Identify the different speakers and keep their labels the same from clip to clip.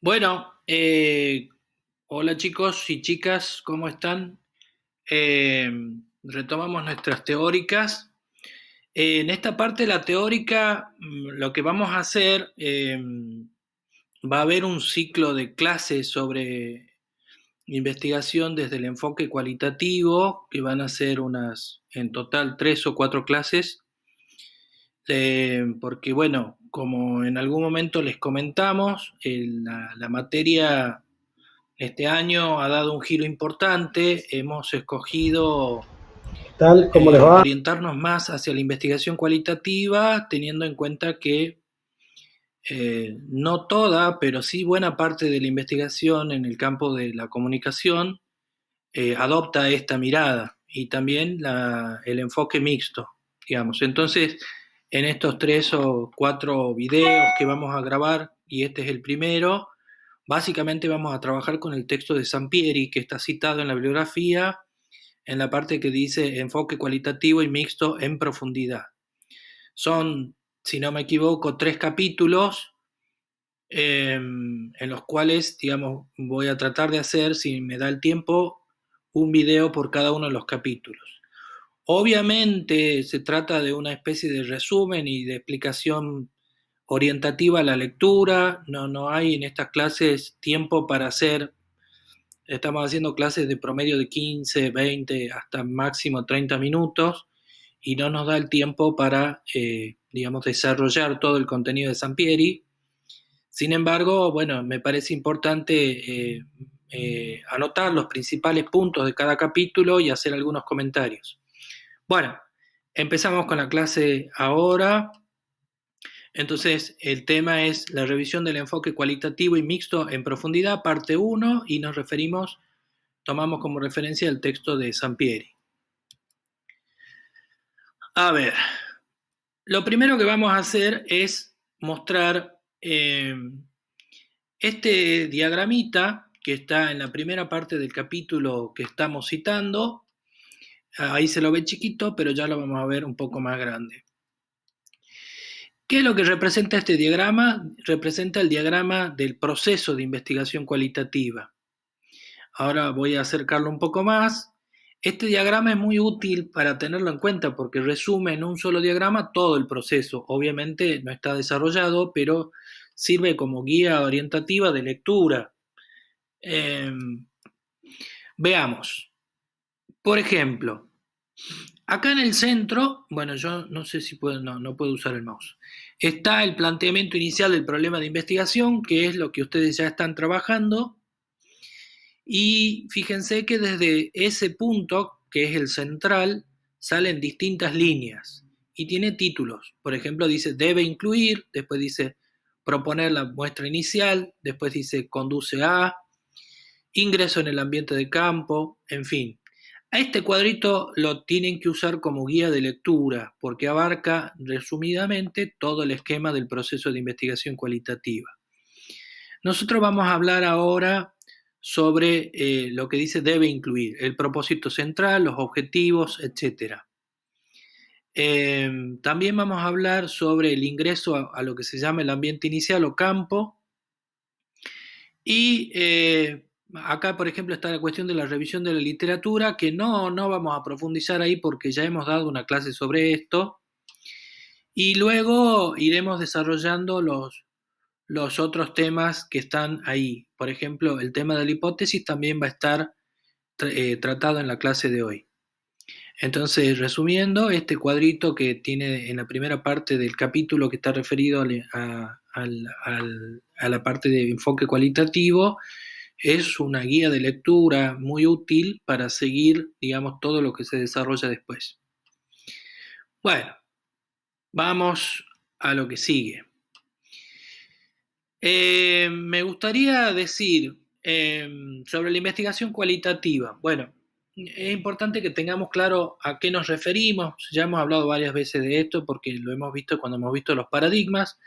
Speaker 1: Bueno, hola chicos y chicas, ¿cómo están? Eh, Retomamos nuestras teóricas. En esta parte de la teórica, lo que vamos a hacer, va a haber un ciclo de clases sobre investigación desde el enfoque cualitativo, que van a ser unas, en total, 3 o 4 clases, porque bueno, como en algún momento les comentamos, la materia este año ha dado un giro importante. Hemos escogido
Speaker 2: Tal como les va.
Speaker 1: orientarnos más hacia la investigación cualitativa, teniendo en cuenta que no toda, pero sí buena parte de la investigación en el campo de la comunicación adopta esta mirada y también el enfoque mixto, digamos. Entonces, en estos 3 o 4 videos que vamos a grabar, y este es el primero, básicamente vamos a trabajar con el texto de Sampieri, que está citado en la bibliografía, en la parte que dice enfoque cualitativo y mixto en profundidad. Son, si no me equivoco, 3 capítulos en los cuales, digamos, voy a tratar de hacer, si me da el tiempo, un video por cada uno de los capítulos. Obviamente se trata de una especie de resumen y de explicación orientativa a la lectura. No hay en estas clases tiempo para hacer. Estamos haciendo clases de promedio de 15, 20, hasta máximo 30 minutos y no nos da el tiempo para, digamos, desarrollar todo el contenido de Sampieri. Sin embargo, bueno, me parece importante anotar los principales puntos de cada capítulo y hacer algunos comentarios. Bueno, empezamos con la clase ahora. Entonces, el tema es la revisión del enfoque cualitativo y mixto en profundidad, parte 1, y tomamos como referencia el texto de Sampieri. A ver, lo primero que vamos a hacer es mostrar este diagramita que está en la primera parte del capítulo que estamos citando. Ahí se lo ve chiquito, pero ya lo vamos a ver un poco más grande. ¿Qué es lo que representa este diagrama? Representa el diagrama del proceso de investigación cualitativa. Ahora voy a acercarlo un poco más. Este diagrama es muy útil para tenerlo en cuenta porque resume en un solo diagrama todo el proceso. Obviamente no está desarrollado, pero sirve como guía orientativa de lectura. Eh, Veamos. Por ejemplo, acá en el centro, bueno, yo no sé si puedo, no puedo usar el mouse. Está el planteamiento inicial del problema de investigación, que es lo que ustedes ya están trabajando. Y fíjense que desde ese punto, que es el central, salen distintas líneas y tiene títulos. Por ejemplo, dice debe incluir, después dice proponer la muestra inicial, después dice conduce a, ingreso en el ambiente de campo, en fin. A este cuadrito lo tienen que usar como guía de lectura porque abarca resumidamente todo el esquema del proceso de investigación cualitativa. Nosotros vamos a hablar ahora sobre lo que dice debe incluir, el propósito central, los objetivos, etc. También vamos a hablar sobre el ingreso a lo que se llama el ambiente inicial o campo. Y acá, por ejemplo, está la cuestión de la revisión de la literatura, que no vamos a profundizar ahí porque ya hemos dado una clase sobre esto. Y luego iremos desarrollando los otros temas que están ahí. Por ejemplo, el tema de la hipótesis también va a estar tratado en la clase de hoy. Entonces, resumiendo, este cuadrito que tiene en la primera parte del capítulo que está referido a la parte de enfoque cualitativo, es una guía de lectura muy útil para seguir, digamos, todo lo que se desarrolla después. Bueno, vamos a lo que sigue. Me gustaría decir sobre la investigación cualitativa. Bueno, es importante que tengamos claro a qué nos referimos. Ya hemos hablado varias veces de esto porque lo hemos visto cuando hemos visto los paradigmas.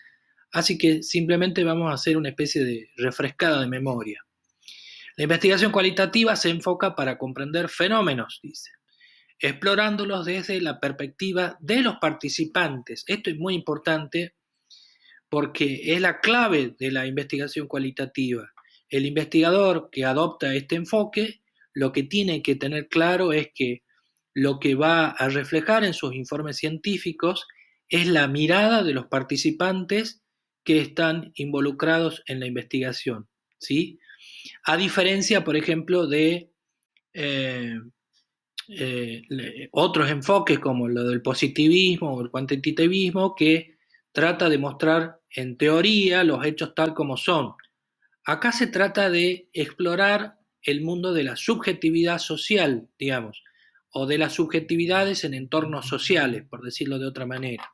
Speaker 1: Así que simplemente vamos a hacer una especie de refrescada de memoria. La investigación cualitativa se enfoca para comprender fenómenos, dice, explorándolos desde la perspectiva de los participantes. Esto es muy importante porque es la clave de la investigación cualitativa. El investigador que adopta este enfoque, lo que tiene que tener claro es que lo que va a reflejar en sus informes científicos es la mirada de los participantes que están involucrados en la investigación, ¿sí? A diferencia, por ejemplo, de otros enfoques como lo del positivismo o el cuantitativismo, que trata de mostrar en teoría los hechos tal como son. Acá se trata de explorar el mundo de la subjetividad social, digamos, o de las subjetividades en entornos sociales, por decirlo de otra manera.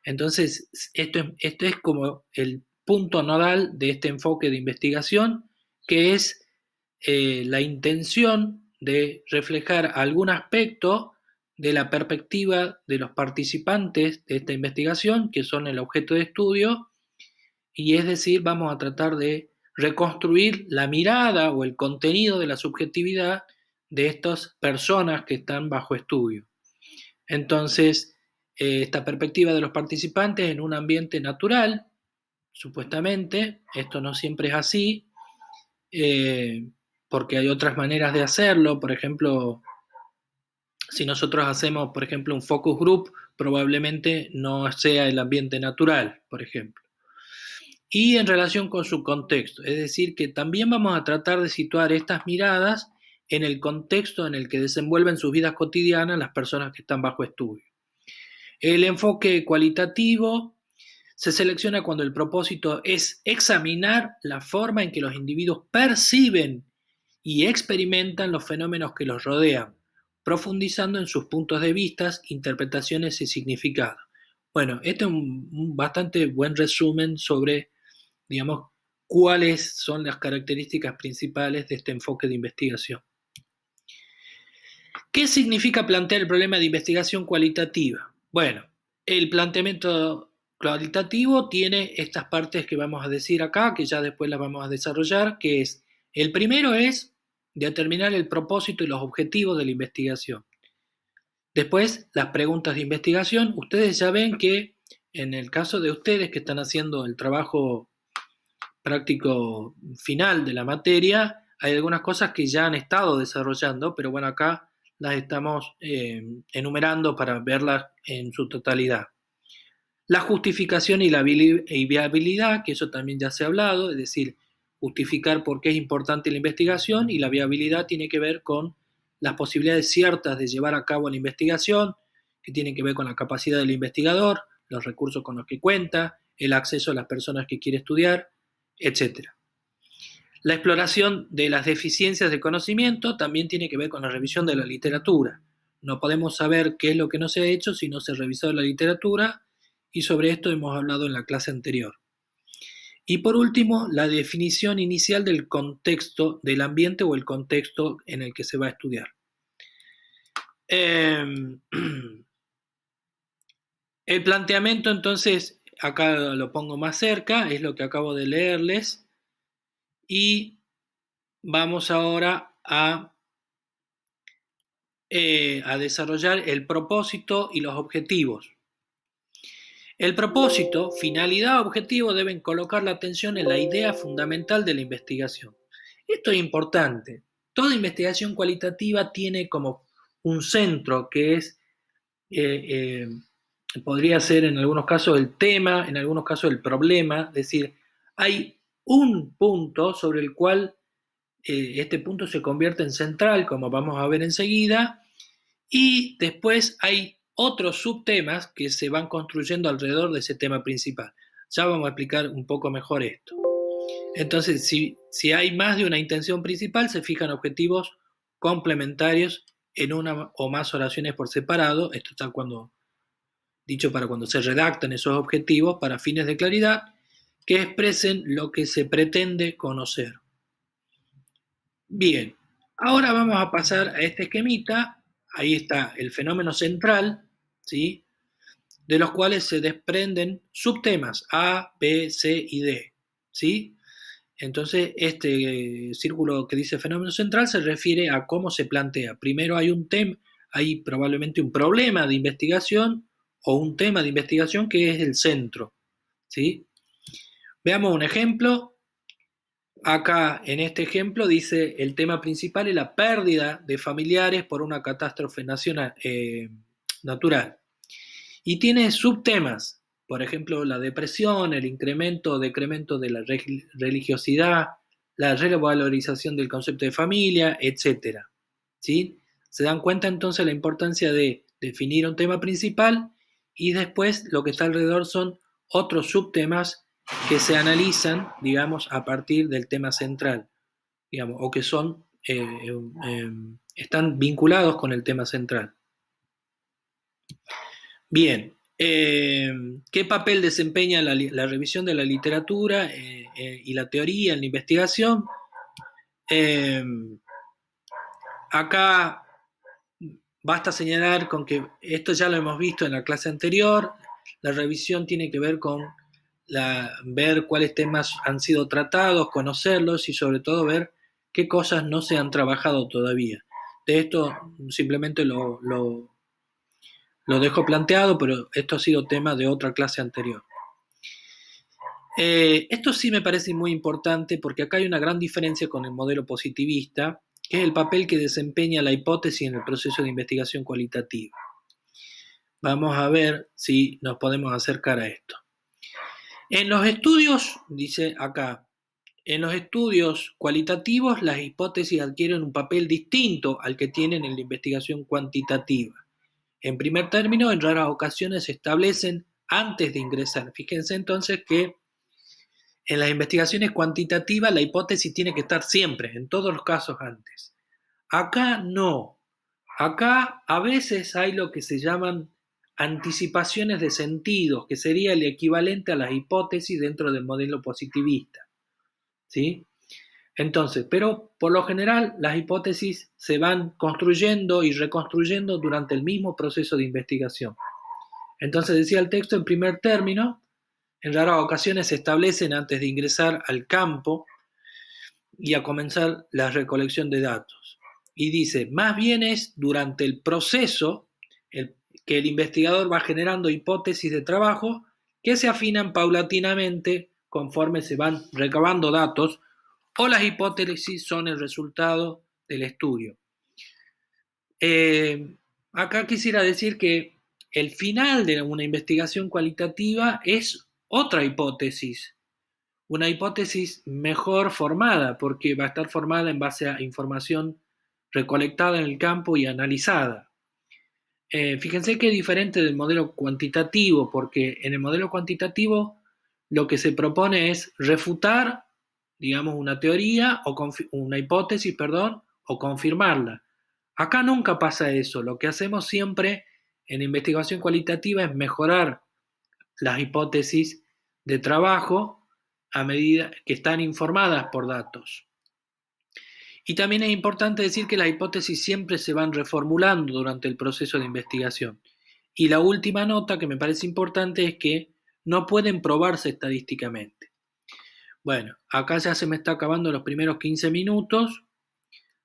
Speaker 1: Entonces, esto es como el punto nodal de este enfoque de investigación, que es la intención de reflejar algún aspecto de la perspectiva de los participantes de esta investigación, que son el objeto de estudio, y es decir, vamos a tratar de reconstruir la mirada o el contenido de la subjetividad de estas personas que están bajo estudio. Entonces, esta perspectiva de los participantes en un ambiente natural, supuestamente, esto no siempre es así, porque hay otras maneras de hacerlo. Por ejemplo, si nosotros hacemos, por ejemplo, un focus group, probablemente no sea el ambiente natural, por ejemplo. Y en relación con su contexto, es decir, que también vamos a tratar de situar estas miradas en el contexto en el que desenvuelven sus vidas cotidianas las personas que están bajo estudio. El enfoque cualitativo se selecciona cuando el propósito es examinar la forma en que los individuos perciben y experimentan los fenómenos que los rodean, profundizando en sus puntos de vista, interpretaciones y significados. Bueno, este es un bastante buen resumen sobre, digamos, cuáles son las características principales de este enfoque de investigación. ¿Qué significa plantear el problema de investigación cualitativa? Bueno, el planteamiento cualitativo tiene estas partes que vamos a decir acá, que ya después las vamos a desarrollar, que es, el primero es determinar el propósito y los objetivos de la investigación. Después, las preguntas de investigación. Ustedes ya ven que en el caso de ustedes que están haciendo el trabajo práctico final de la materia, hay algunas cosas que ya han estado desarrollando, pero bueno, acá las estamos enumerando para verlas en su totalidad. La justificación y la viabilidad, que eso también ya se ha hablado, es decir, justificar por qué es importante la investigación, y la viabilidad tiene que ver con las posibilidades ciertas de llevar a cabo la investigación, que tienen que ver con la capacidad del investigador, los recursos con los que cuenta, el acceso a las personas que quiere estudiar, etc. La exploración de las deficiencias de conocimiento también tiene que ver con la revisión de la literatura. No podemos saber qué es lo que no se ha hecho si no se revisó la literatura, y sobre esto hemos hablado en la clase anterior. Y por último, la definición inicial del contexto del ambiente o el contexto en el que se va a estudiar. El planteamiento, entonces, acá lo pongo más cerca, es lo que acabo de leerles, y vamos ahora a desarrollar el propósito y los objetivos. El propósito, finalidad, objetivo deben colocar la atención en la idea fundamental de la investigación. Esto es importante. Toda investigación cualitativa tiene como un centro que es, podría ser en algunos casos el tema, en algunos casos el problema, es decir, hay un punto sobre el cual este punto se convierte en central, como vamos a ver enseguida, y después hay otros subtemas que se van construyendo alrededor de ese tema principal. Ya vamos a explicar un poco mejor esto. Entonces, si hay más de una intención principal, se fijan objetivos complementarios en una o más oraciones por separado. Esto está dicho para cuando se redactan esos objetivos para fines de claridad, que expresen lo que se pretende conocer. Bien, ahora vamos a pasar a este esquemita. Ahí está el fenómeno central, ¿sí?, de los cuales se desprenden subtemas A, B, C y D, ¿sí? Entonces, este círculo que dice fenómeno central se refiere a cómo se plantea. Primero hay probablemente un problema de investigación o un tema de investigación que es el centro, ¿sí? Veamos un ejemplo. Acá, en este ejemplo, dice el tema principal es la pérdida de familiares por una catástrofe natural. Y tiene subtemas, por ejemplo, la depresión, el incremento o decremento de la religiosidad, la revalorización del concepto de familia, etc. ¿Sí? Se dan cuenta entonces la importancia de definir un tema principal y después lo que está alrededor son otros subtemas que se analizan, digamos, a partir del tema central, digamos, o que son, están vinculados con el tema central. Bien, ¿qué papel desempeña la revisión de la literatura y la teoría en la investigación? Acá basta señalar con que esto ya lo hemos visto en la clase anterior. La revisión tiene que ver con ver cuáles temas han sido tratados, conocerlos y sobre todo ver qué cosas no se han trabajado todavía. De esto simplemente lo dejo planteado, pero esto ha sido tema de otra clase anterior. Esto sí me parece muy importante porque acá hay una gran diferencia con el modelo positivista, que es el papel que desempeña la hipótesis en el proceso de investigación cualitativa. Vamos a ver si nos podemos acercar a esto. En los estudios, dice acá, en los estudios cualitativos las hipótesis adquieren un papel distinto al que tienen en la investigación cuantitativa. En primer término, en raras ocasiones se establecen antes de ingresar. Fíjense entonces que en las investigaciones cuantitativas la hipótesis tiene que estar siempre, en todos los casos antes. Acá no. Acá a veces hay lo que se llaman anticipaciones de sentidos, que sería el equivalente a las hipótesis dentro del modelo positivista. ¿Sí? Entonces, pero por lo general las hipótesis se van construyendo y reconstruyendo durante el mismo proceso de investigación. Entonces decía el texto en primer término, en raras ocasiones se establecen antes de ingresar al campo y a comenzar la recolección de datos. Y dice, más bien es durante el proceso que el investigador va generando hipótesis de trabajo que se afinan paulatinamente conforme se van recabando datos o las hipótesis son el resultado del estudio. Acá quisiera decir que el final de una investigación cualitativa es otra hipótesis, una hipótesis mejor formada, porque va a estar formada en base a información recolectada en el campo y analizada. Fíjense que es diferente del modelo cuantitativo, porque en el modelo cuantitativo lo que se propone es refutar, digamos, una teoría o una hipótesis, perdón, o confirmarla. Acá nunca pasa eso. Lo que hacemos siempre en investigación cualitativa es mejorar las hipótesis de trabajo a medida que están informadas por datos. Y también es importante decir que las hipótesis siempre se van reformulando durante el proceso de investigación. Y la última nota que me parece importante es que no pueden probarse estadísticamente. Bueno, acá ya se me está acabando los primeros 15 minutos,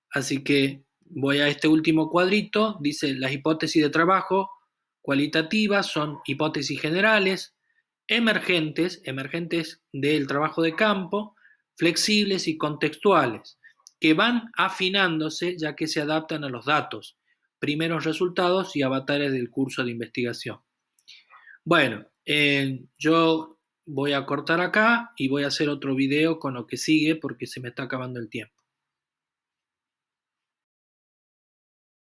Speaker 1: así que voy a este último cuadrito. Dice, las hipótesis de trabajo cualitativas son hipótesis generales, emergentes del trabajo de campo, flexibles y contextuales, que van afinándose ya que se adaptan a los datos, primeros resultados y avatares del curso de investigación. Bueno, yo voy a cortar acá y voy a hacer otro video con lo que sigue porque se me está acabando el tiempo.